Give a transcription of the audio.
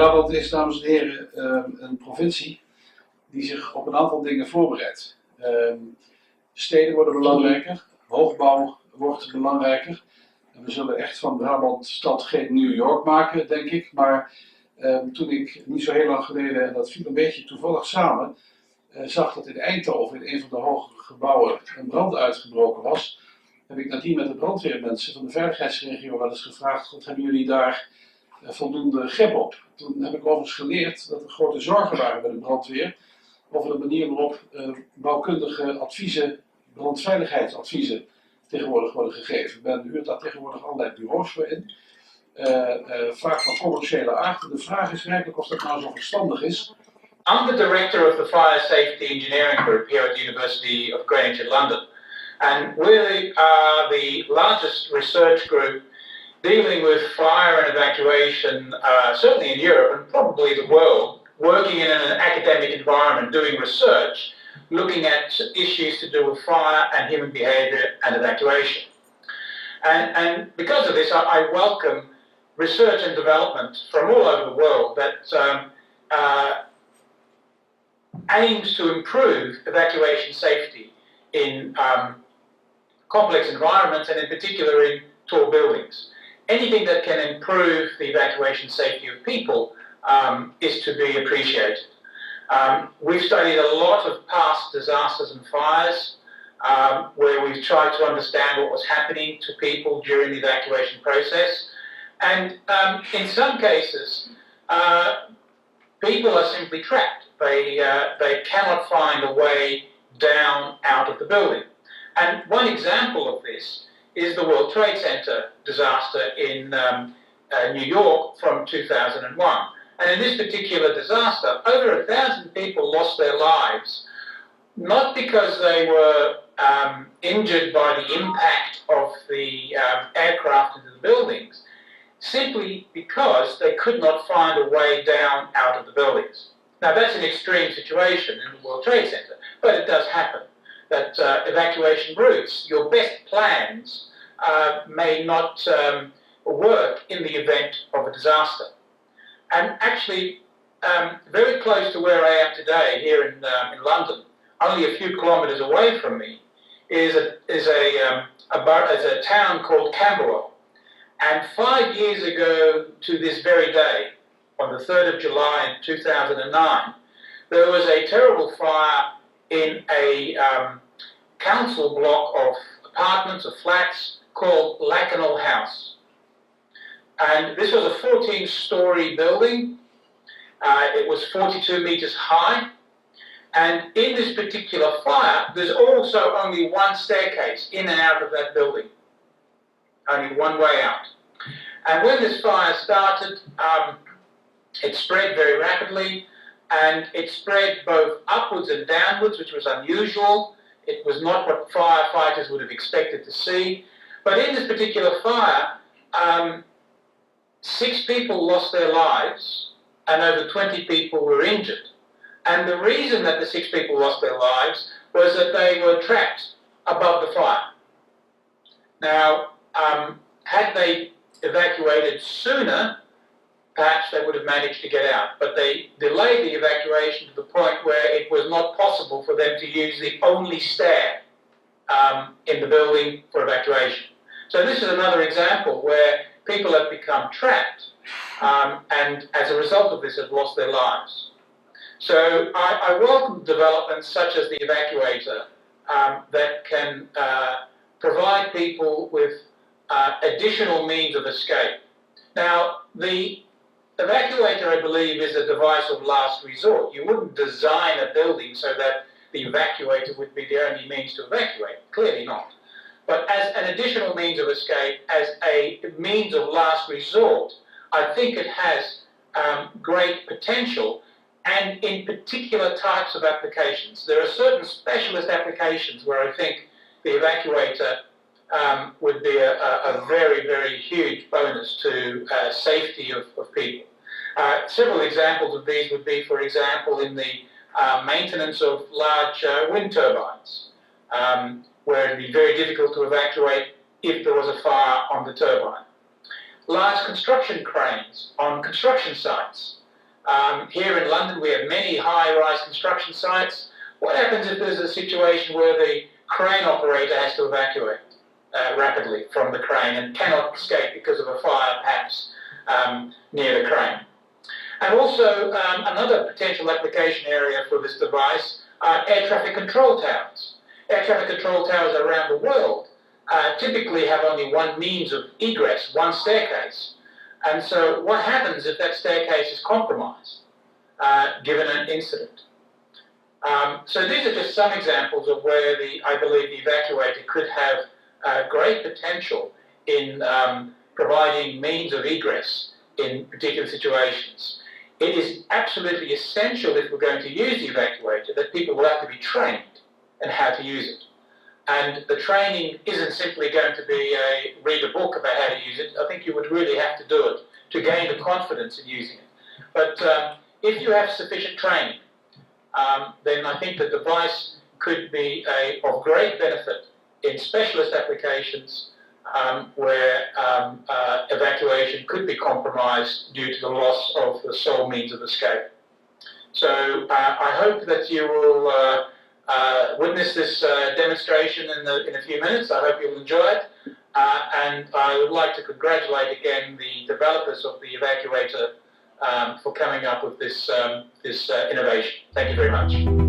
Brabant is, dames en heren, een provincie die zich op een aantal dingen voorbereidt. Steden worden belangrijker, hoogbouw wordt belangrijker. En we zullen echt van Brabant stad geen New York maken, denk ik. Maar toen ik niet zo heel lang geleden, en dat viel een beetje toevallig samen, zag dat in Eindhoven in een van de hogere gebouwen een brand uitgebroken was, heb ik nadien met de brandweermensen van de veiligheidsregio wel eens gevraagd: wat hebben jullie daar voldoende grip op? Toen heb ik overigens geleerd dat er grote zorgen waren bij de brandweer over de manier waarop bouwkundige adviezen, brandveiligheidsadviezen tegenwoordig worden gegeven. Men huurt daar tegenwoordig allerlei bureaus voor in, vaak van commerciële aard. De vraag is eigenlijk of dat nou zo verstandig is. I'm the director of the Fire Safety Engineering Group here at the University of Greenwich in London. And we are the largest research group dealing with fire and evacuation, certainly in Europe and probably the world, working in an academic environment, doing research, looking at issues to do with fire and human behavior and evacuation. And because of this, I welcome research and development from all over the world that aims to improve evacuation safety in complex environments and in particular in tall buildings. Anything that can improve the evacuation safety of people is to be appreciated. We've studied a lot of past disasters and fires where we've tried to understand what was happening to people during the evacuation process. And in some cases, people are simply trapped. They cannot find a way down out of the building. And one example of this is the World Trade Center disaster in New York from 2001. And in this particular disaster, over 1,000 people lost their lives, not because they were injured by the impact of the aircraft into the buildings, simply because they could not find a way down out of the buildings. Now that's an extreme situation in the World Trade Center, but it does happen that evacuation routes, your best plans, may not work in the event of a disaster. And actually, very close to where I am today, here in London, only a few kilometres away from me, is a town called Camberwell. And 5 years ago to this very day, on the 3rd of July in 2009, there was a terrible fire in a council block of apartments, of flats, called Lakanal House. And this was a 14-storey building. It was 42 metres high. And in this particular fire, there's also only one staircase in and out of that building. Only one way out. And when this fire started, it spread very rapidly, and it spread both upwards and downwards, which was unusual. It was not what firefighters would have expected to see. But in this particular fire, 6 people lost their lives, and over 20 people were injured. And the reason that the 6 people lost their lives was that they were trapped above the fire. Now, had they evacuated sooner, perhaps they would have managed to get out. But they delayed the evacuation to the point where it was not possible for them to use the only stair in the building for evacuation. So this is another example where people have become trapped and as a result of this have lost their lives. So I welcome developments such as the Evacuator that can provide people with additional means of escape. Now, the Evacuator, I believe, is a device of last resort. You wouldn't design a building so that the evacuator would be the only means to evacuate. Clearly not. But as an additional means of escape, as a means of last resort, I think it has great potential, and in particular types of applications. There are certain specialist applications where I think the Evacuator would be a very, very huge bonus to safety of people. Several examples of these would be, for example, in the maintenance of large wind turbines, where it would be very difficult to evacuate if there was a fire on the turbine. Large construction cranes on construction sites. Here in London, we have many high-rise construction sites. What happens if there's a situation where the crane operator has to evacuate rapidly from the crane and cannot escape because of a fire, perhaps, near the crane? And also, another potential application area for this device are air traffic control towers. Air traffic control towers around the world typically have only one means of egress, one staircase. And so what happens if that staircase is compromised, given an incident? So these are just some examples of where I believe the evacuator could have great potential in providing means of egress in particular situations. It is absolutely essential, if we're going to use the evacuator, that people will have to be trained in how to use it. And the training isn't simply going to be read a book about how to use it. I think you would really have to do it to gain the confidence in using it. But if you have sufficient training, then I think the device could be of great benefit in specialist applications where evacuation could be compromised due to the loss of the sole means of escape. So I hope that you will witness this demonstration in a few minutes. I hope you'll enjoy it. And I would like to congratulate again the developers of the evacuator for coming up with this innovation. Thank you very much.